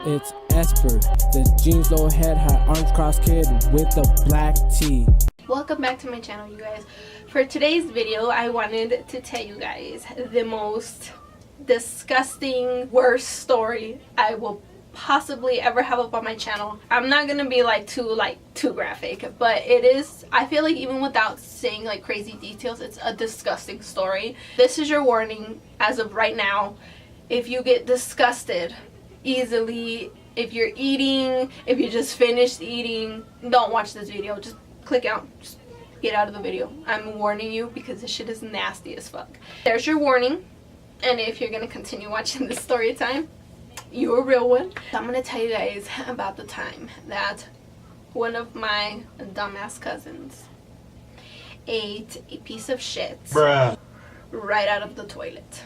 It's ESPR, the jeans low head, high arms crossed kid with the black tee. Welcome back to my channel, you guys. For today's video, I wanted to tell you guys the most disgusting, worst story I will possibly ever have up on my channel. I'm not gonna be too graphic, but it is, I feel like even without saying like crazy details, it's a disgusting story. This is your warning as of right now. If you get disgusted easily, if you're eating, if you just finished eating, don't watch this video. Just click out, just get out of the video. I'm warning you because this shit is nasty as fuck. There's your warning. And if you're gonna continue watching this story time, you're a real one. So I'm gonna tell you guys about the time that one of my dumbass cousins ate a piece of shit right out of the toilet.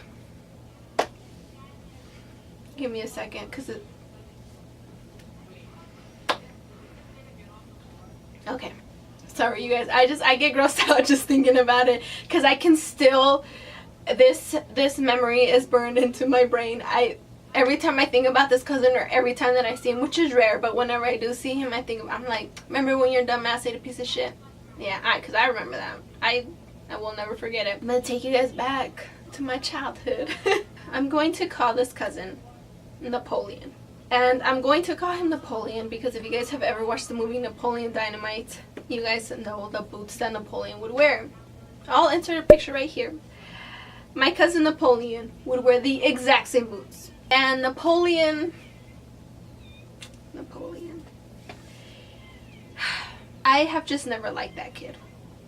Give me a second, cause it. Okay, sorry you guys. I get grossed out just thinking about it, cause I can still. This memory is burned into my brain. Every time I think about this cousin, or every time that I see him, which is rare, but whenever I do see him, I'm like, remember when your dumbass ate a piece of shit? Yeah, cause I remember that. I will never forget it. I'm gonna take you guys back to my childhood. I'm going to call this cousin Napoleon. And I'm going to call him Napoleon because if you guys have ever watched the movie Napoleon Dynamite, you guys know the boots that Napoleon would wear. I'll insert a picture right here. My cousin Napoleon would wear the exact same boots. And Napoleon, I have just never liked that kid.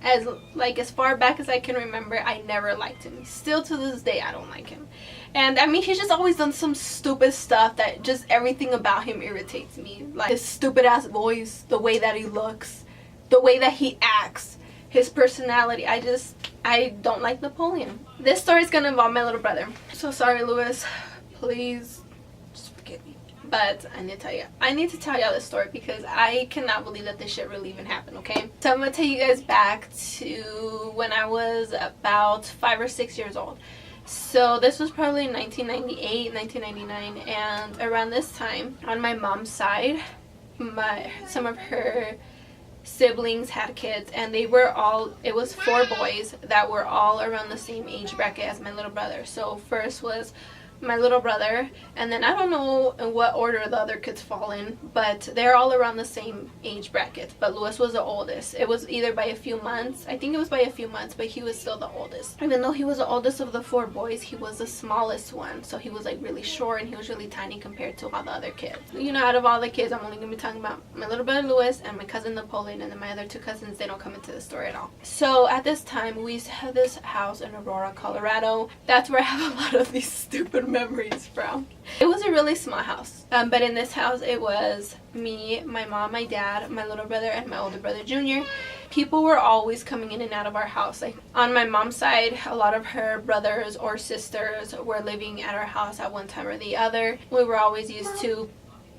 As far back as I can remember, I never liked him. Still to this day, I don't like him. And I mean, he's just always done some stupid stuff that just everything about him irritates me. Like his stupid ass voice, the way that he looks, the way that he acts, his personality. I don't like Napoleon. This story is gonna involve my little brother. So sorry, Louis. Please, just forgive me. But I need to tell y'all this story because I cannot believe that this shit really even happened, okay? So I'm gonna take you guys back to when I was about 5 or 6 years old. So this was probably 1998, 1999, and around this time, on my mom's side, some of her siblings had kids, and it was 4 boys that were all around the same age bracket as my little brother. So first was my little brother, and then I don't know in what order the other kids fall in, but they're all around the same age bracket. But Louis was the oldest. It was either by a few months. I think it was by a few months, but he was still the oldest. Even though he was the oldest of the 4 boys, he was the smallest one. So he was like really short, and he was really tiny compared to all the other kids. You know, out of all the kids, I'm only gonna be talking about my little brother Louis and my cousin Napoleon, and then my other 2 cousins, they don't come into the story at all. So at this time, we used to have this house in Aurora, Colorado. That's where I have a lot of these stupid memories from. It was a really small house, but in this house it was me, my mom, my dad, my little brother, and my older brother Junior. People were always coming in and out of our house. Like on my mom's side, a lot of her brothers or sisters were living at our house at one time or the other. We were always used to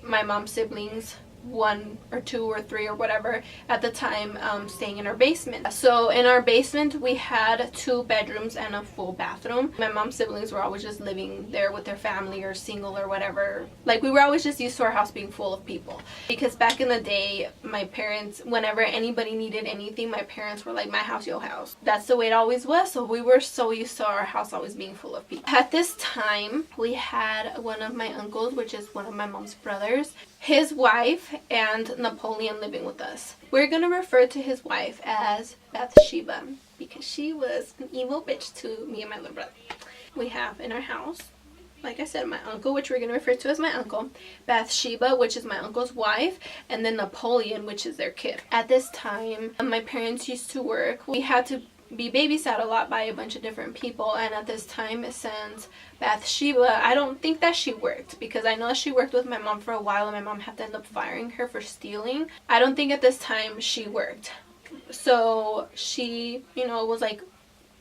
my mom's siblings, 1 or 2 or 3 or whatever at the time, staying in our basement. So in our basement we had 2 bedrooms and a full bathroom. My mom's siblings were always just living there with their family or single or whatever. Like we were always just used to our house being full of people, because back in the day my parents, whenever anybody needed anything, my parents were like, my house, your house. That's the way it always was. So we were so used to our house always being full of people. At this time we had one of my uncles, which is one of my mom's brothers, his wife, and Napoleon living with us. We're gonna refer to his wife as Bathsheba because she was an evil bitch to me and my little brother. We have in our house, like I said, my uncle, which we're gonna refer to as my uncle, Bathsheba, which is my uncle's wife, and then Napoleon, which is their kid. At this time, my parents used to work. We had to be babysat a lot by a bunch of different people, and at this time, since Bathsheba, I don't think that she worked, because I know she worked with my mom for a while and my mom had to end up firing her for stealing. I don't think at this time she worked, so she, you know, it was like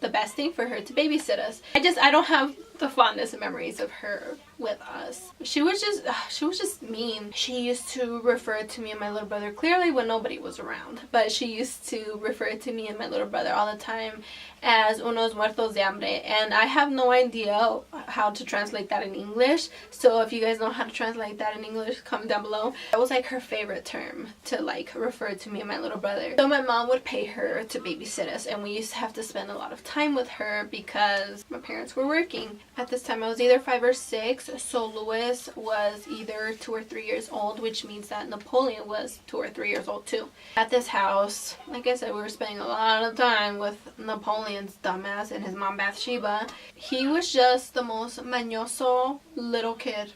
the best thing for her to babysit us. I don't have the fondest memories of her with us. She was just mean. She used to refer to me and my little brother, clearly when nobody was around, but she used to refer to me and my little brother all the time as unos muertos de hambre, and I have no idea how to translate that in English, so if you guys know how to translate that in English, comment down below. That was like her favorite term to like refer to me and my little brother. So my mom would pay her to babysit us, and we used to have to spend a lot of time with her because my parents were working. At this time I was either 5 or 6, so Louis was either 2 or 3 years old, which means that Napoleon was 2 or 3 years old too. At this house, like I said, we were spending a lot of time with Napoleon's dumbass and his mom Bathsheba. He was just the most mañoso little kid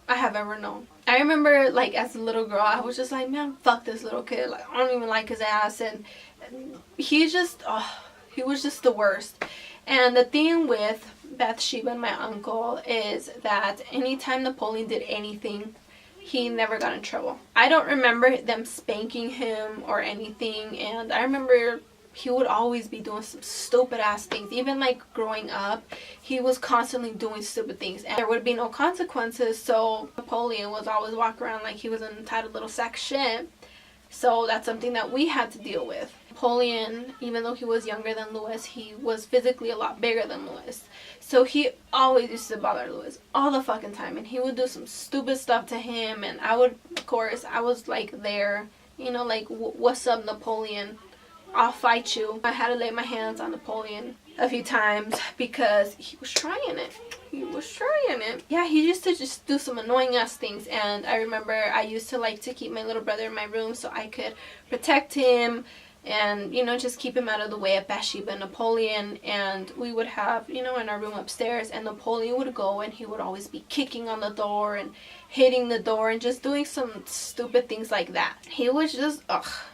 I have ever known. I remember, like, as a little girl, I was just like, man, fuck this little kid. Like, I don't even like his ass. And he was just the worst. And the thing with Bathsheba and my uncle is that anytime Napoleon did anything, he never got in trouble. I don't remember them spanking him or anything, and I remember he would always be doing some stupid ass things. Even like growing up, he was constantly doing stupid things, and there would be no consequences, so Napoleon was always walking around like he was an entitled little sack of shit. So that's something that we had to deal with. Napoleon, even though he was younger than Louis, he was physically a lot bigger than Louis. So he always used to bother Louis all the fucking time, and he would do some stupid stuff to him, and I would, of course, I was like there, you know, like, what's up, Napoleon? I'll fight you. I had to lay my hands on Napoleon a few times because he was trying it. He was trying it. Yeah, he used to just do some annoying ass things, and I remember I used to like to keep my little brother in my room so I could protect him and, you know, just keep him out of the way of Bathsheba and Napoleon. And we would have, you know, in our room upstairs, and Napoleon would go and he would always be kicking on the door and hitting the door and just doing some stupid things like that. He was just,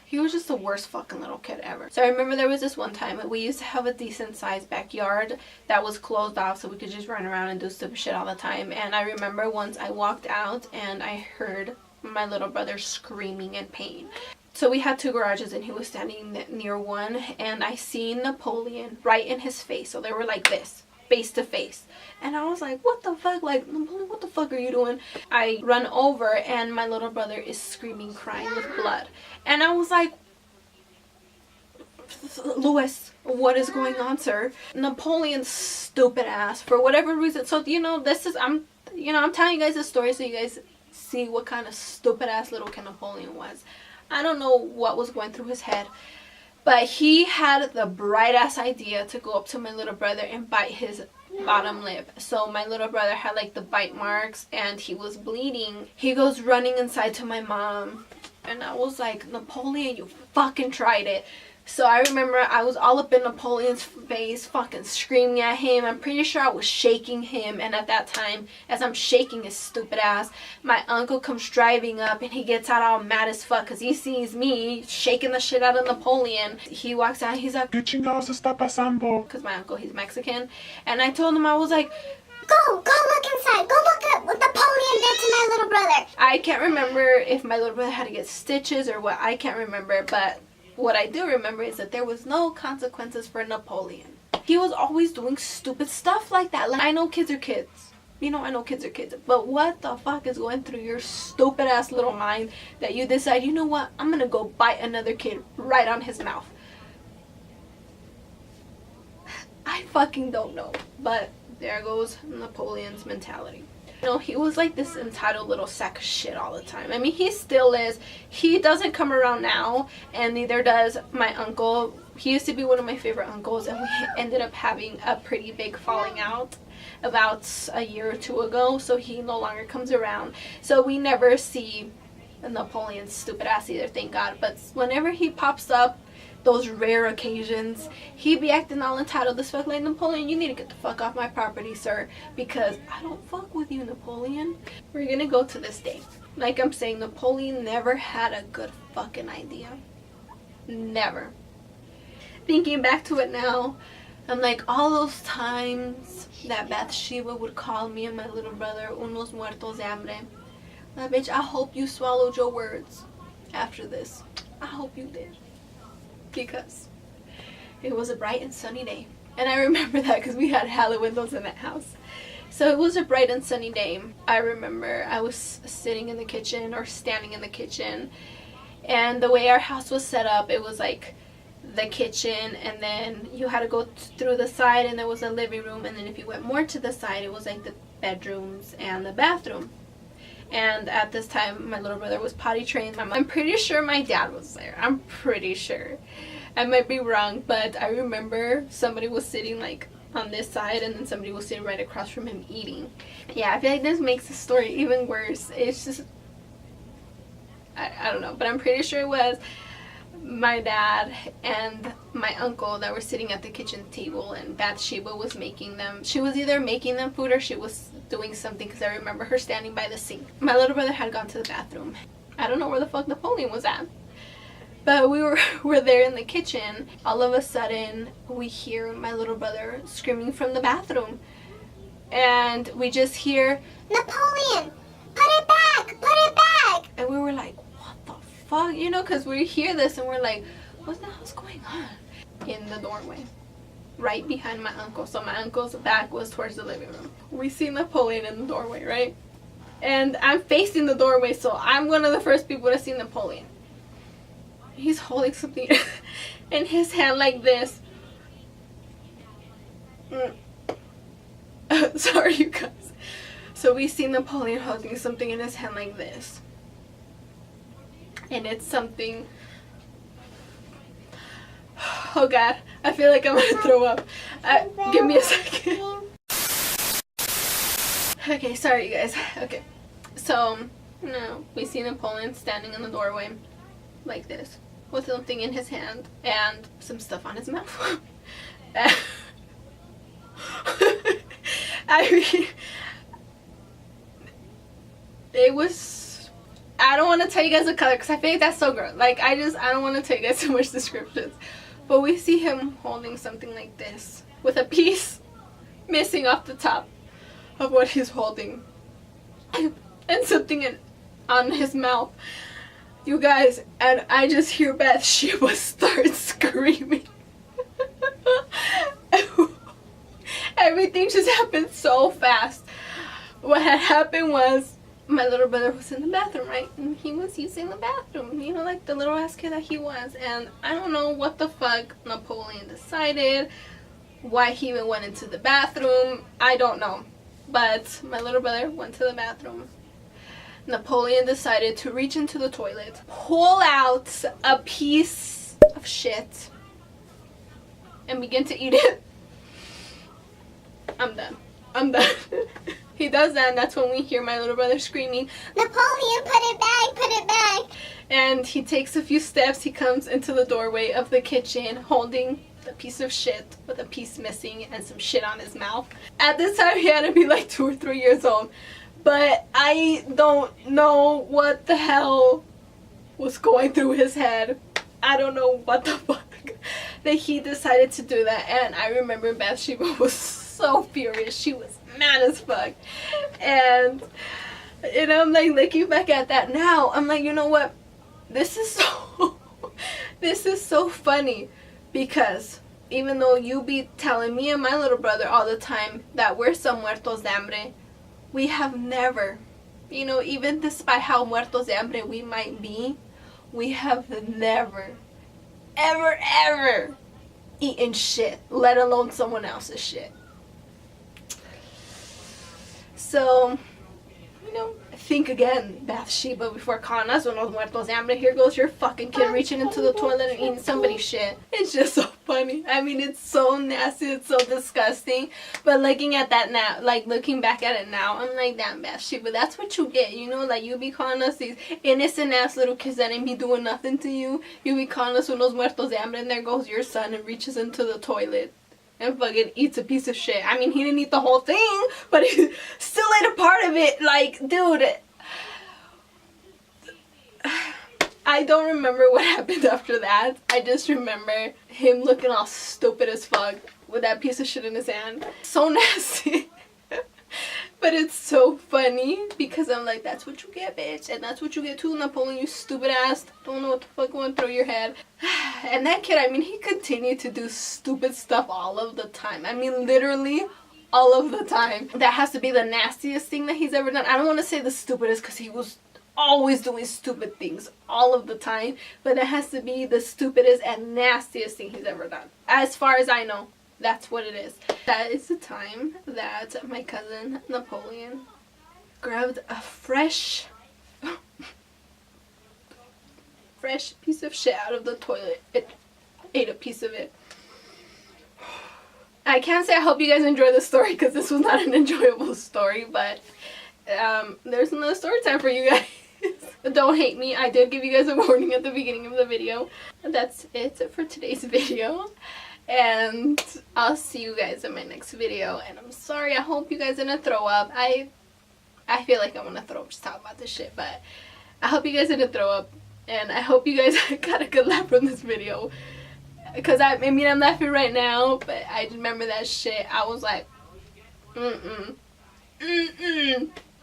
he was just the worst fucking little kid ever. So I remember there was this one time, we used to have a decent sized backyard that was closed off so we could just run around and do stupid shit all the time. And I remember once I walked out and I heard my little brother screaming in pain. So we had 2 garages and he was standing near one, and I seen Napoleon right in his face. So they were like this, face to face. And I was like, what the fuck? Like, Napoleon, what the fuck are you doing? I run over and my little brother is screaming, crying with blood. And I was like, Louis, what is going on, sir? Napoleon's stupid ass, for whatever reason. So, you know, I'm telling you guys this story so you guys see what kind of stupid ass little kid Napoleon was. I don't know what was going through his head, but he had the bright ass idea to go up to my little brother and bite his bottom lip. So my little brother had like the bite marks and he was bleeding. He goes running inside to my mom, and I was like, Napoleon, you fucking tried it. So I remember I was all up in Napoleon's face, fucking screaming at him. I'm pretty sure I was shaking him, and at that time, as I'm shaking his stupid ass, my uncle comes driving up and he gets out all mad as fuck because he sees me shaking the shit out of Napoleon. He walks out, he's like, ¿Qué chingados está pasando? Because my uncle, he's Mexican. And I told him, I was like, Go look inside. Go look at what Napoleon did to my little brother. I can't remember if my little brother had to get stitches or what. I can't remember, but what I do remember is that there was no consequences for Napoleon. He was always doing stupid stuff like that. Like, I know kids are kids. You know, I know kids are kids. But what the fuck is going through your stupid ass little mind that you decide, you know what, I'm gonna go bite another kid right on his mouth? I fucking don't know. But there goes Napoleon's mentality. You know, he was like this entitled little sack of shit all the time. I mean, he still is. He doesn't come around now, and neither does my uncle. He used to be one of my favorite uncles, and we ended up having a pretty big falling out about a year or 2 ago, so he no longer comes around. So we never see Napoleon's stupid ass either, thank God. But whenever he pops up, those rare occasions, he be acting all entitled as fuck. Like, Napoleon, you need to get the fuck off my property, sir, because I don't fuck with you, Napoleon. We're gonna go to this day. Like I'm saying, Napoleon never had a good fucking idea. Never. Thinking back to it now, I'm like, all those times that Bathsheba would call me and my little brother unos muertos de hambre. Like, bitch, I hope you swallowed your words after this. I hope you did. Because it was a bright and sunny day, And I remember that because we had hella windows in that house. So it was a bright and sunny day. I remember I was sitting in the kitchen or standing in the kitchen, and the way our house was set up, it was like the kitchen, and then you had to go through the side, and there was a living room, and then if you went more to the side, it was like the bedrooms and the bathroom. And at this time, my little brother was potty trained. I'm pretty sure my dad was there. I'm pretty sure. I might be wrong, but I remember somebody was sitting like on this side, and then somebody was sitting right across from him eating. Yeah, I feel like this makes the story even worse. It's just, I don't know, but I'm pretty sure it was my dad and my uncle that were sitting at the kitchen table, and Bathsheba was making them. She was either making them food or she was doing something, because I remember her standing by the sink. My little brother had gone to the bathroom. I don't know where the fuck Napoleon was at. But we were there in the kitchen. All of a sudden, we hear my little brother screaming from the bathroom. And we just hear, Napoleon, put it back, put it back. And we were like, what the fuck? You know, because we hear this and we're like, what the hell's going on? In the doorway, right behind my uncle. So my uncle's back was towards the living room. We see Napoleon in the doorway, right? And I'm facing the doorway, so I'm one of the first people to see Napoleon. He's holding something in his hand like this. Sorry, you guys. So we see Napoleon holding something in his hand like this. And it's something... Oh God, I feel like I'm gonna throw up. Give me a second. Okay, sorry you guys. Okay. So, no, we see Napoleon standing in the doorway like this, with something in his hand and some stuff on his mouth. I mean, it was, I don't want to tell you guys the color because I feel like that's so gross. Like, I don't want to tell you guys too much descriptions. But we see him holding something like this with a piece missing off the top of what he's holding. And something on his mouth. You guys, and I just hear Bathsheba start screaming. Everything just happened so fast. What had happened was, my little brother was in the bathroom, right? And he was using the bathroom, you know, like the little ass kid that he was. And I don't know what the fuck Napoleon decided, why he even went into the bathroom. I don't know. But my little brother went to the bathroom. Napoleon decided to reach into the toilet, pull out a piece of shit, and begin to eat it. I'm done. I'm done. He does that, and that's when we hear my little brother screaming, Napoleon, put it back, put it back. And he takes a few steps. He comes into the doorway of the kitchen holding a piece of shit with a piece missing and some shit on his mouth. At this time, he had to be like 2 or 3 years old. But I don't know what the hell was going through his head. I don't know what the fuck that he decided to do that. And I remember Bathsheba was so furious. She was mad as fuck. And I'm like looking back at that now. I'm like, you know what? This is so funny, because even though you be telling me and my little brother all the time that we're some muertos de hambre, we have never, you know, even despite how muertos de hambre we might be, we have never, ever eaten shit, let alone someone else's shit. So, you know, think again, Bathsheba, before calling us unos muertos de hambre. Here goes your fucking kid reaching into the toilet and eating somebody's shit. It's just so funny. I mean, it's so nasty, it's so disgusting. But looking at that now, like looking back at it now, I'm like, damn, Bathsheba, that's what you get, you know? Like, you be calling us these innocent ass little kids that ain't be doing nothing to you. You be calling us unos muertos de hambre, and there goes your son and reaches into the toilet and fucking eats a piece of shit. I mean, he didn't eat the whole thing, but he still ate a part of it. Like, dude, I don't remember what happened after that. I just remember him looking all stupid as fuck with that piece of shit in his hand. So nasty. But it's so funny because I'm like, that's what you get, bitch. And that's what you get too, Napoleon, you stupid ass. Don't know what the fuck going through your head. And that kid, I mean, he continued to do stupid stuff all of the time. I mean, literally all of the time. That has to be the nastiest thing that he's ever done. I don't want to say the stupidest because he was always doing stupid things all of the time. But that has to be the stupidest and nastiest thing he's ever done. As far as I know. That's what it is. That is the time that my cousin Napoleon grabbed a fresh piece of shit out of the toilet. It ate a piece of it. I can't say I hope you guys enjoy the story because this was not an enjoyable story, but there's another story time for you guys. Don't hate me. I did give you guys a warning at the beginning of the video. That's it for today's video. And I'll see you guys in my next video. And I'm sorry, I hope you guys didn't throw up. I feel like I'm gonna throw up just talking about this shit. But I hope you guys didn't throw up. And I hope you guys got a good laugh from this video. Because I mean, I'm laughing right now. But I remember that shit. I was like,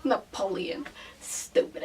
Napoleon. Stupid.